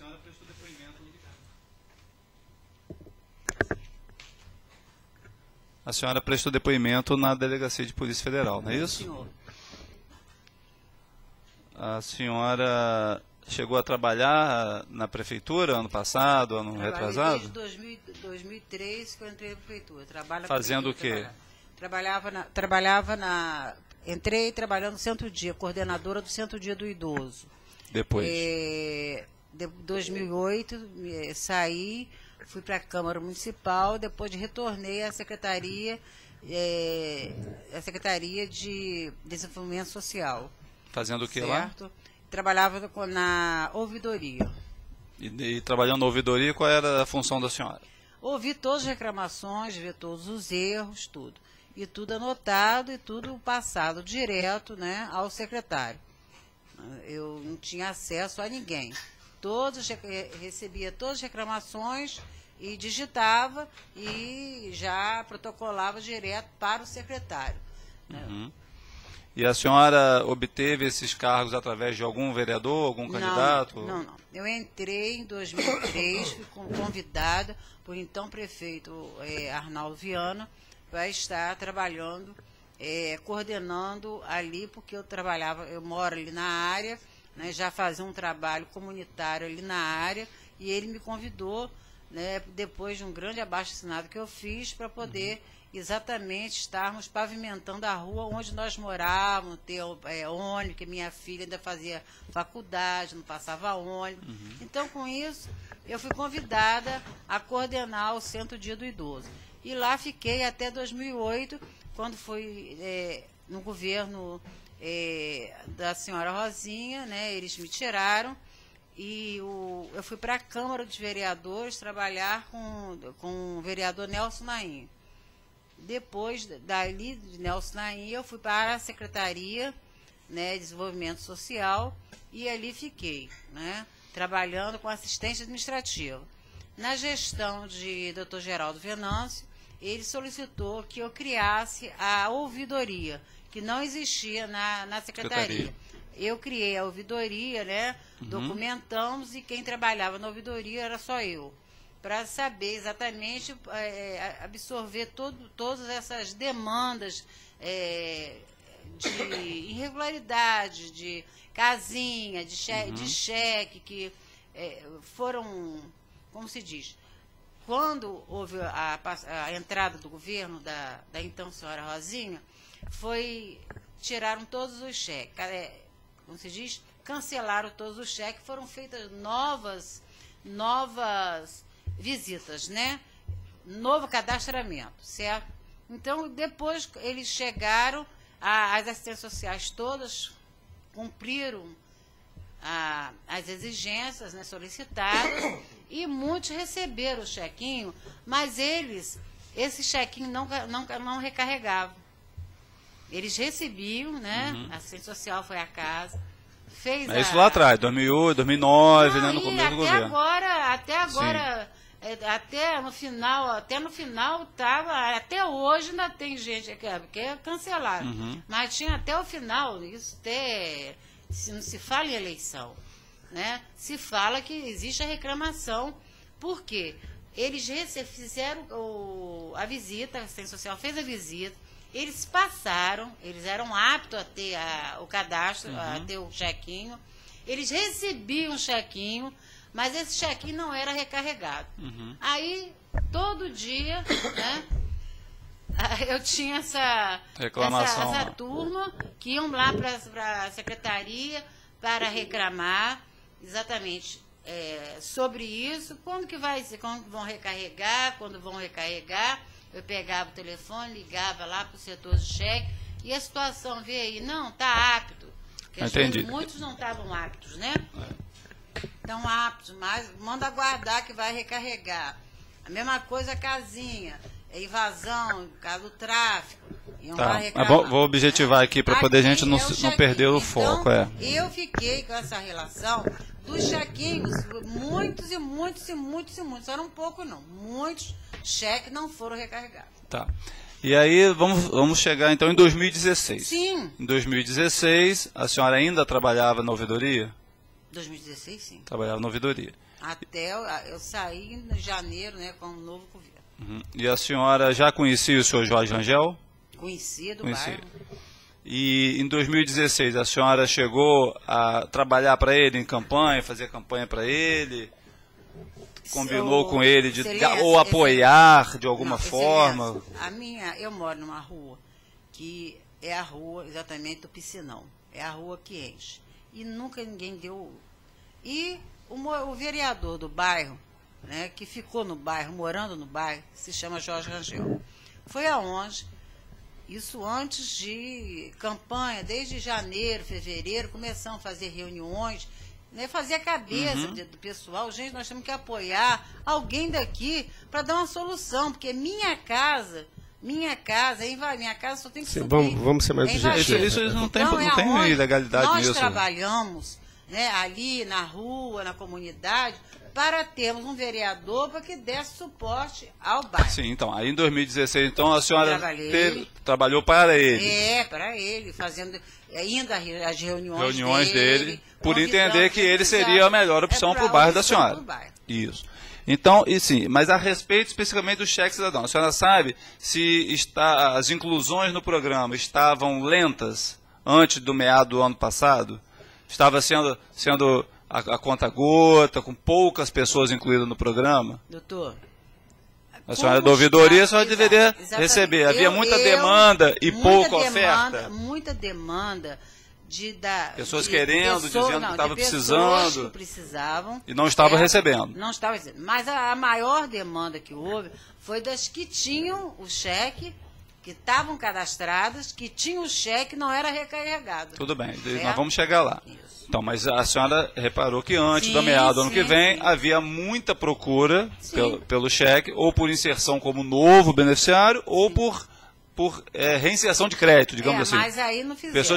senhora prestou depoimento. A senhora prestou depoimento na Delegacia de Polícia Federal, não é isso? Senhor. A senhora chegou a trabalhar na prefeitura ano passado, ano retrasado? Desde 2003 que eu entrei na prefeitura. Fazendo o quê? Entrei trabalhando no Centro-Dia, coordenadora do Centro-Dia do Idoso. Depois? De 2008, saí, fui para a Câmara Municipal, depois retornei à Secretaria de Desenvolvimento Social. Fazendo o que certo? lá? Trabalhava na ouvidoria. E trabalhando na ouvidoria, qual era a função da senhora? Ouvi todas as reclamações, ver todos os erros, tudo. E tudo anotado e tudo passado direto, né, ao secretário. Eu não tinha acesso a ninguém. Recebia todas as reclamações e digitava e já protocolava direto para o secretário. Né? Uhum. E a senhora obteve esses cargos através de algum vereador, algum candidato? Não. Eu entrei em 2003, fui convidada por então prefeito Arnaldo Viana para estar trabalhando, coordenando ali, porque eu moro ali na área, né, já fazia um trabalho comunitário ali na área, e ele me convidou, né, depois de um grande abaixo-assinado que eu fiz, para poder exatamente estarmos pavimentando a rua onde nós morávamos, ter ônibus, que minha filha ainda fazia faculdade, não passava ônibus. Então, com isso, eu fui convidada a coordenar o Centro-Dia do Idoso. E lá fiquei até 2008, quando foi no governo da senhora Rosinha, né, eles me tiraram, e eu fui para a Câmara dos Vereadores trabalhar com o vereador Nelson Naim. Depois dali de Nelson Naim, eu fui para a Secretaria, né, de Desenvolvimento Social, e ali fiquei, né, trabalhando com assistência administrativa. Na gestão de Dr. Geraldo Venâncio, ele solicitou que eu criasse a ouvidoria, que não existia na Secretaria. Eu criei a ouvidoria, né, documentamos, e quem trabalhava na ouvidoria era só eu, para saber exatamente, absorver todas essas demandas de irregularidade, de casinha, de cheque, que foram, como se diz, quando houve a entrada do governo da então senhora Rosinha, tiraram todos os cheques, como se diz, cancelaram todos os cheques, foram feitas novas visitas, né? Novo cadastramento, certo? Então, depois eles chegaram, as assistências sociais todas cumpriram as exigências, né, solicitadas, e muitos receberam o chequinho, mas esse chequinho não recarregavam. Eles recebiam, né? A assistência social foi à casa, fez isso lá atrás, 2008, 2009, né, no começo do governo. Até agora, até no final estava, até hoje ainda tem gente que quer cancelar, mas tinha até o final, isso não se fala em eleição, né? Se fala que existe a reclamação, porque eles fizeram a visita, a assistência social fez a visita, eles passaram, eles eram aptos a ter o cadastro, a ter o chequinho, eles recebiam o chequinho, mas esse chequinho não era recarregado. Aí, todo dia, né, eu tinha essa turma que iam lá para a secretaria para reclamar exatamente sobre isso, quando vão recarregar, eu pegava o telefone, ligava lá para o setor de cheque, e a situação veio aí, não, está apto. Porque muitos não estavam aptos, né? Estão aptos, mas manda aguardar que vai recarregar. A mesma coisa a casinha, invasão, caso do tráfico. Tá, mas vou objetivar aqui para poder a gente não perder o foco. Eu fiquei com essa relação dos chequinhos, muitos, eram poucos não, muitos cheques não foram recarregados. Tá. E aí vamos chegar então em 2016. Sim. Em 2016, a senhora ainda trabalhava na ouvidoria? 2016, sim. Trabalhava na ouvidoria. Até eu saí em janeiro, né, com um novo governo. Uhum. E a senhora já conhecia o senhor Jorge Rangel? Conhecia do Conhecia. bairro. E em 2016 a senhora chegou a trabalhar para ele em campanha, fazer campanha para ele? Combinou com ele de ou apoiar de alguma forma? Eu moro numa rua que é a rua exatamente do Piscinão. É a rua que enche. E nunca ninguém deu. E o vereador do bairro, né, que ficou no bairro, morando no bairro, se chama Jorge Rangel. Foi aonde, isso antes de campanha, desde janeiro, fevereiro, começamos a fazer reuniões, né, fazer a cabeça do pessoal. Gente, nós temos que apoiar alguém daqui para dar uma solução, porque minha casa só tem que subir. Vamos ser mais objetivos. Isso não tem, Então, não tem ilegalidade nós nisso. Nós trabalhamos, né, ali na rua, na comunidade, para termos um vereador para que desse suporte ao bairro. Sim, então, aí em 2016, então, a senhora trabalhou para ele. Para ele, indo às reuniões dele, por entender que ele seria a melhor opção para o bairro da senhora. Isso. Então, e sim, mas a respeito especificamente do cheque cidadão, a senhora sabe se as inclusões no programa estavam lentas antes do meado do ano passado? Estava sendo a conta-gota, com poucas pessoas incluídas no programa? Doutor, a senhora da ouvidoria só deveria receber. Havia muita demanda e pouca oferta? Muita demanda. Pessoas querendo, dizendo que estavam precisando. Que precisavam. E não estavam recebendo. Não estavam recebendo. Mas a maior demanda que houve foi das que tinham o cheque, que estavam cadastradas, que tinham o cheque e não era recarregado. Tudo bem, nós vamos chegar lá. Isso. Então, mas a senhora reparou que antes da meada do ano que vem havia muita procura pelo cheque, ou por inserção como novo beneficiário, ou por reinserção de crédito, digamos assim. Mas aí não fizeram.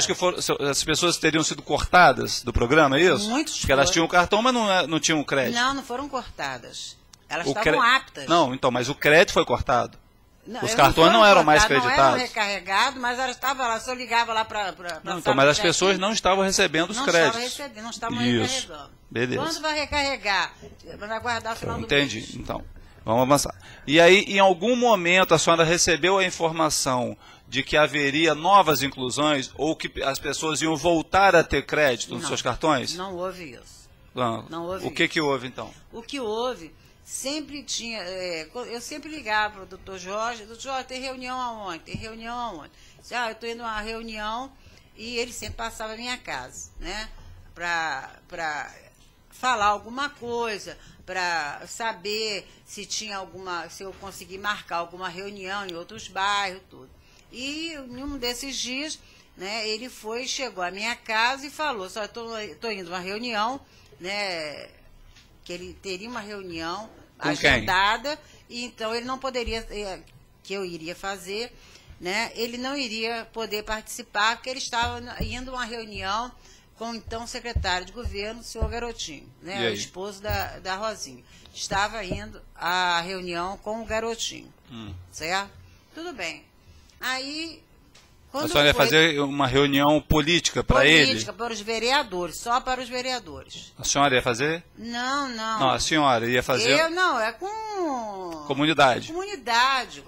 As pessoas teriam sido cortadas do programa, é isso? Muitos Porque elas tinham o cartão, mas não tinham o crédito. Não foram cortadas. Elas estavam aptas. Não, então, mas o crédito foi cortado. Os cartões não eram mais creditados. Não eram recarregados, mas elas estavam lá, só ligava lá para... Então, mas as pessoas não estavam recebendo os créditos. Não estavam recarregando. Beleza. Quando vai recarregar? Vai aguardar o final do mês. Entendi, então. Vamos avançar. E aí, em algum momento, a senhora recebeu a informação de que haveria novas inclusões ou que as pessoas iam voltar a ter crédito nos seus cartões? Não houve isso. Não houve. O que houve, então? O que houve, sempre tinha... eu sempre ligava para o doutor Jorge, tem reunião aonde? Tem reunião aonde? Eu estou indo a uma reunião e ele sempre passava a minha casa, né? Para falar alguma coisa, para saber se eu consegui marcar alguma reunião em outros bairros, tudo. E em um desses dias, né, ele chegou à minha casa e falou, só estou indo a uma reunião, né, que ele teria uma reunião agendada, e então ele não poderia, que eu iria fazer, né, ele não iria poder participar, porque ele estava indo a uma reunião com o então secretário de governo, o senhor Garotinho, né, o esposo da Rosinha. Estava indo à reunião com o Garotinho, certo? Tudo bem. Aí, quando a senhora ia fazer uma reunião política para ele? Política, para os vereadores, só para os vereadores. A senhora ia fazer? Não. Não, a senhora ia fazer? Eu não, é com... Comunidade. Comunidade.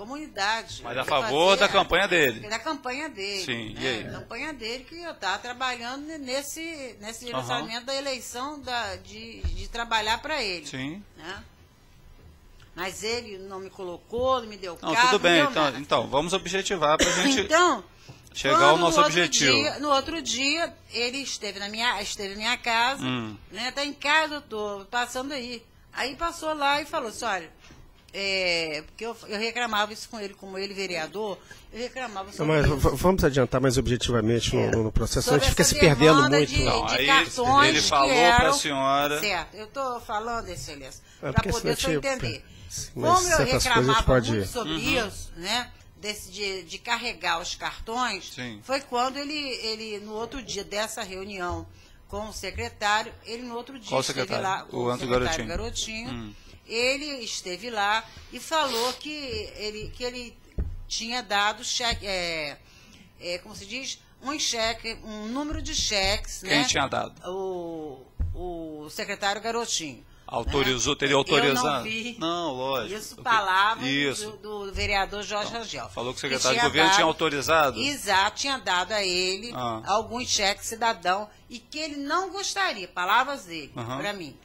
Mas a favor da campanha dele. Da campanha dele. Sim, né? e aí? Da campanha dele, que eu estava trabalhando nesse direcionamento da eleição, de trabalhar para ele. Sim. Né? Mas ele não me colocou, não me deu cargo. Não, tudo bem, então vamos objetivar para a gente chegar ao nosso objetivo. No outro dia, ele esteve na minha casa, né? Tá em casa, eu tô passando aí. Aí passou lá e falou assim, olha, porque eu reclamava isso com ele, como ele vereador, eu reclamava sobre isso. Vamos adiantar mais objetivamente no processo, a gente fica se perdendo muito. Cartões ele falou para a senhora... Certo, eu estou falando, excelência, para poder só entender. Mas como eu reclamava muito sobre isso, né, de carregar os cartões, foi quando ele, no outro dia dessa reunião com o secretário, ele no outro dia esteve lá, o secretário Garotinho, ele esteve lá e falou que ele tinha dado cheque, como se diz, um número de cheques. Quem tinha dado? O o secretário Garotinho. Autorizou, teria autorizado? Eu não vi. Não, lógico. Isso, palavras do vereador Jorge Rangel. Falou que o secretário de governo tinha autorizado? Exato, tinha dado a ele alguns cheques cidadão e que ele não gostaria, palavras dele, para mim,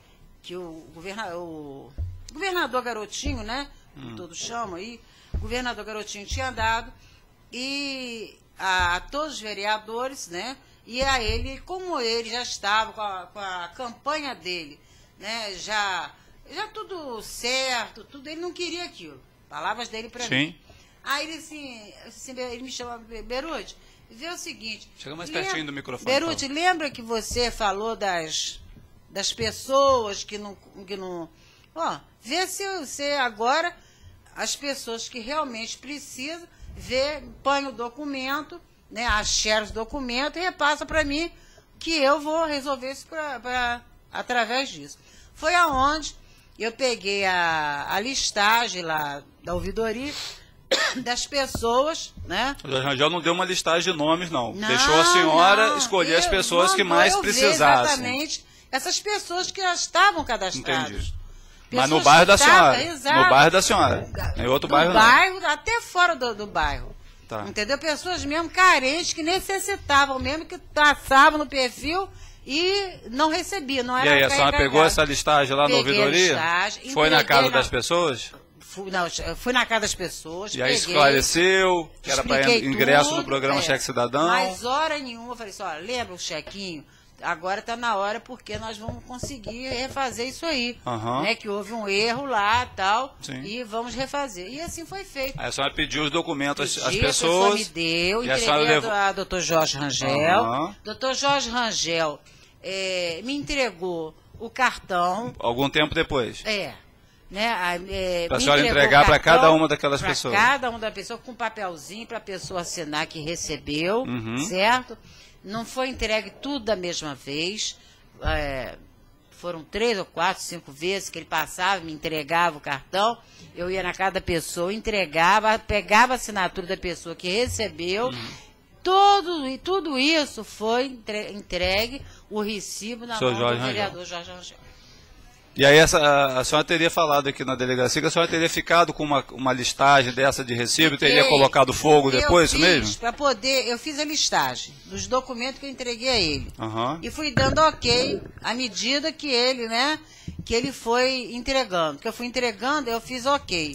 que o governador Garotinho, né, que todos chamam aí, o governador Garotinho tinha dado e a todos os vereadores, né, e a ele, como ele já estava com a campanha dele, né, já tudo certo, tudo, ele não queria aquilo. Palavras dele para mim. Aí ele assim, ele me chama, Beruti, vê o seguinte. Chega mais pertinho do microfone. Beruti, lembra que você falou das pessoas que não. Ó, vê se agora as pessoas que realmente precisam, põe o documento, né, achar os documentos e repassa para mim que eu vou resolver isso através disso. Foi aonde eu peguei a listagem lá da ouvidoria das pessoas, né? O Jorge Rangel não deu uma listagem de nomes, não. Deixou a senhora escolher as pessoas que mais precisassem. Exatamente. Essas pessoas que já estavam cadastradas. Entendi. Mas no bairro da senhora. Exato. No bairro da senhora. Em outro bairro, não. Bairro, até fora do bairro. Tá. Entendeu? Pessoas mesmo carentes que necessitavam mesmo, que passavam no perfil e não recebia, não era. E aí, a senhora pegou essa listagem lá na ouvidoria? Foi na casa das pessoas? Fui na casa das pessoas. E aí esclareceu que era para ingresso no programa Cheque Cidadão. Mas hora nenhuma, eu falei assim, ó, lembra o chequinho? Agora está na hora porque nós vamos conseguir refazer isso aí. Né, que houve um erro lá tal, e vamos refazer. E assim foi feito. Aí a senhora pediu os documentos às pessoas. A pessoa me deu, entreguei a doutor Jorge Rangel. Doutor Jorge Rangel me entregou o cartão. Algum tempo depois? Né, para a senhora entregar para cada uma daquelas pessoas. Para cada uma das pessoas, com um papelzinho para a pessoa assinar que recebeu, certo? Não foi entregue tudo da mesma vez. Foram 3 ou 4, 5 vezes que ele passava, me entregava o cartão. Eu ia na casa da pessoa, entregava, pegava a assinatura da pessoa que recebeu. Tudo isso foi entregue, o recibo na mão do vereador Jorge Rangel. E aí a senhora teria falado aqui na delegacia que a senhora teria ficado com uma listagem dessa de recibo e teria colocado fogo depois, isso mesmo? Eu fiz a listagem dos documentos que eu entreguei a ele. E fui dando ok à medida que ele, né, que ele foi entregando. Que eu fui entregando, eu fiz ok.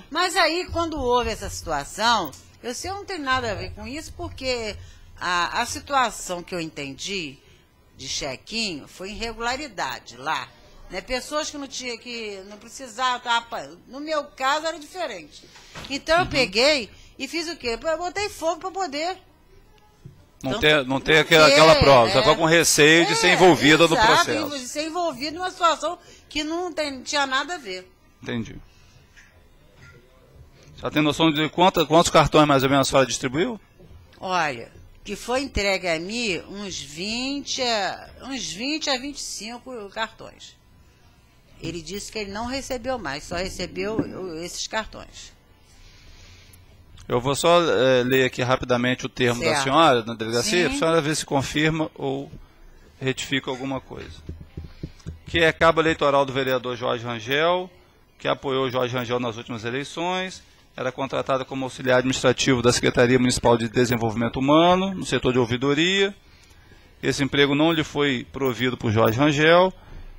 Mas aí, quando houve essa situação, eu não tenho nada a ver com isso, porque a situação que eu entendi de chequinho foi irregularidade lá. Né, pessoas que não precisavam, no meu caso era diferente. Então eu peguei e fiz o quê? Eu botei fogo para poder. Não ter aquela prova, só com receio de ser envolvida no processo. De ser envolvida numa situação que não tinha nada a ver. Entendi. Já tem noção de quantos cartões mais ou menos a senhora distribuiu? Olha, que foi entregue a mim uns 20 a 25 cartões. Ele disse que ele não recebeu mais, só recebeu esses cartões. Eu vou só ler aqui rapidamente o termo da senhora na delegacia, para a senhora ver se confirma ou retifica alguma coisa. Que é cabo eleitoral do vereador Jorge Rangel, que apoiou Jorge Rangel nas últimas eleições, era contratada como auxiliar administrativo da Secretaria Municipal de Desenvolvimento Humano, no setor de ouvidoria. Esse emprego não lhe foi provido por Jorge Rangel.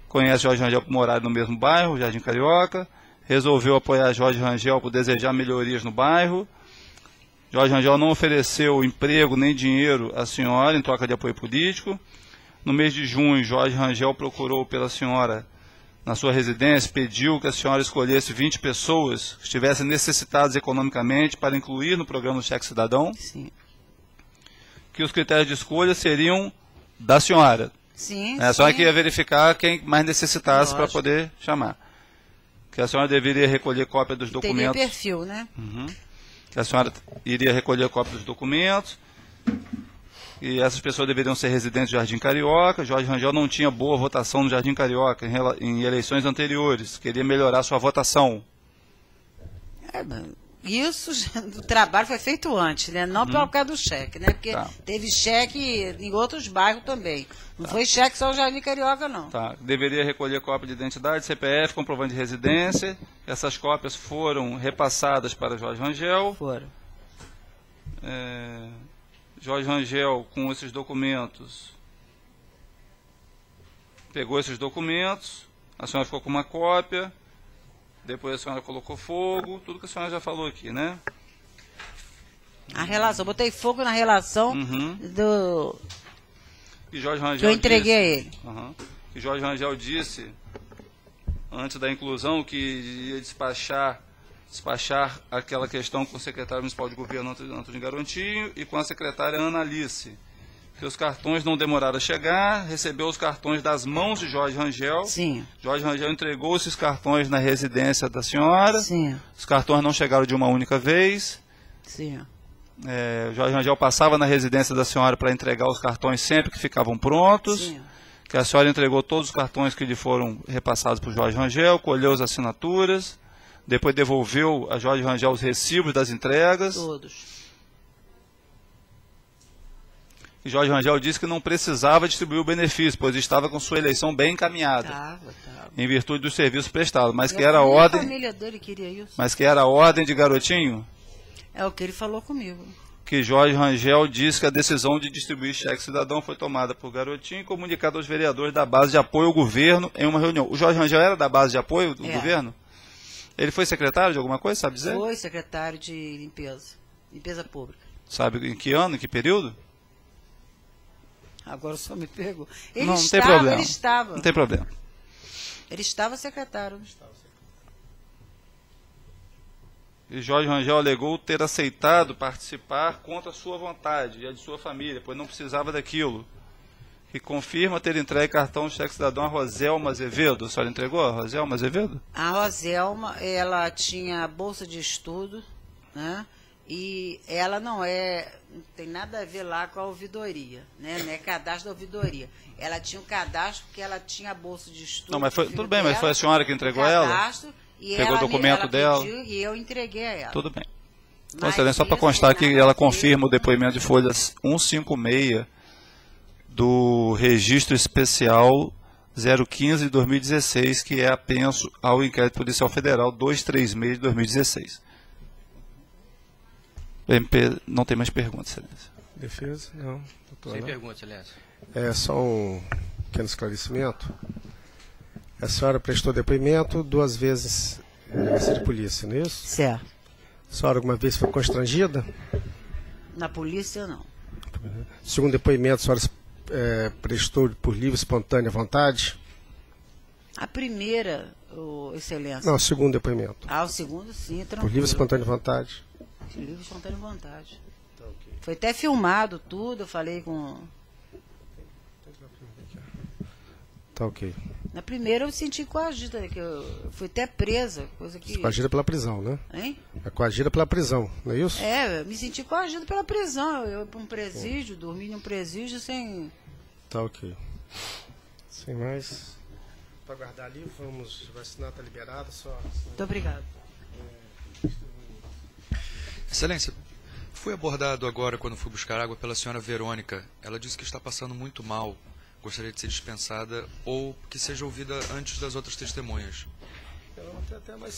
Conhece Jorge Rangel por morar no mesmo bairro, Jardim Carioca. Resolveu apoiar Jorge Rangel por desejar melhorias no bairro. Jorge Rangel não ofereceu emprego nem dinheiro à senhora em troca de apoio político. No mês de junho, Jorge Rangel procurou pela senhora na sua residência, pediu que a senhora escolhesse 20 pessoas que estivessem necessitadas economicamente para incluir no programa do Cheque Cidadão. Que os critérios de escolha seriam da senhora. A senhora que ia verificar quem mais necessitasse para poder chamar. Que a senhora deveria recolher cópia dos documentos. Teria perfil, né? Que a senhora iria recolher cópia dos documentos. E essas pessoas deveriam ser residentes do Jardim Carioca. Jorge Rangel não tinha boa votação no Jardim Carioca em eleições anteriores. Queria melhorar sua votação. Isso do trabalho foi feito antes, né? Não pelo causa do cheque, né? Porque teve cheque em outros bairros também. Não foi cheque só o Jardim Carioca, não. Tá. Deveria recolher cópia de identidade, CPF, comprovante de residência. Essas cópias foram repassadas para Jorge Rangel. Foram. Jorge Rangel, com esses documentos, pegou esses documentos, a senhora ficou com uma cópia, depois a senhora colocou fogo, tudo que a senhora já falou aqui, né? A relação, botei fogo na relação do... E Jorge Rangel que eu entreguei disse, a ele. E Jorge Rangel disse, antes da inclusão, que ia despachar aquela questão com o secretário municipal de governo Antônio Garotinho e com a secretária Ana Alice. Que os cartões não demoraram a chegar, recebeu os cartões das mãos de Jorge Rangel. Sim. Jorge Rangel entregou esses cartões na residência da senhora. Sim. Os cartões não chegaram de uma única vez. Sim. Jorge Rangel passava na residência da senhora para entregar os cartões sempre que ficavam prontos. Sim. Que a senhora entregou todos os cartões que lhe foram repassados por Jorge Rangel, colheu as assinaturas, depois devolveu a Jorge Rangel os recibos das entregas. Todos. E Jorge Rangel disse que não precisava distribuir o benefício, pois estava com sua eleição bem encaminhada. Tava. Em virtude dos serviços prestados, mas que era a ordem. A família dele queria isso. Mas que era a ordem de Garotinho? É o que ele falou comigo. Que Jorge Rangel disse que a decisão de distribuir cheque cidadão foi tomada por Garotinho e comunicada aos vereadores da base de apoio ao governo em uma reunião. O Jorge Rangel era da base de apoio do governo? Ele foi secretário de alguma coisa, sabe dizer? Foi secretário de limpeza pública. Sabe em que ano, em que período? Agora só me pegou. Não tem problema. Ele estava. Não tem problema. Ele estava secretário. E Jorge Rangel alegou ter aceitado participar contra a sua vontade e a de sua família, pois não precisava daquilo. E confirma ter entregue cartão de cheque cidadão a Roselma Azevedo. A senhora entregou a Roselma Azevedo? A Roselma, ela tinha bolsa de estudo, né? E ela não tem nada a ver lá com a ouvidoria, né? Não é cadastro da ouvidoria. Ela tinha um cadastro porque ela tinha a bolsa de estudo. Não, mas foi, tudo bem, mas foi a senhora que entregou ela? E pegou o documento dela? Pediu, e eu entreguei a ela. Tudo bem. Então, excelência, só para constar que ela confirma o depoimento de folhas 156 do registro especial 015 de 2016, que é apenso ao inquérito policial federal 236 de 2016. O MP não tem mais perguntas, excelência. Defesa? Não. Doutor, sem perguntas, excelência. É só um pequeno esclarecimento. A senhora prestou depoimento 2 vezes na delegacia de polícia, não é isso? Certo. A senhora alguma vez foi constrangida? Na polícia, não. Segundo depoimento, a senhora prestou por livre, espontânea vontade? A primeira, excelência. Não, o segundo depoimento. O segundo, sim, tranquilo. Por livre, espontânea vontade? Por livre, espontânea vontade. Tá, okay. Foi até filmado tudo, eu falei com... Tá ok. Na primeira eu me senti coagida, que eu fui até presa, coisa que... Coagida pela prisão, né? Hein? É coagida pela prisão, não é isso? Eu me senti coagida pela prisão. Eu ia para um presídio, dormi num presídio sem... Tá ok. Sem mais... Para guardar ali, vamos vacinar, está liberado, só... Muito obrigado. Excelência, fui abordado agora, quando fui buscar água, pela senhora Verônica. Ela disse que está passando muito mal. Gostaria de ser dispensada ou que seja ouvida antes das outras testemunhas. Eu vou ter até mais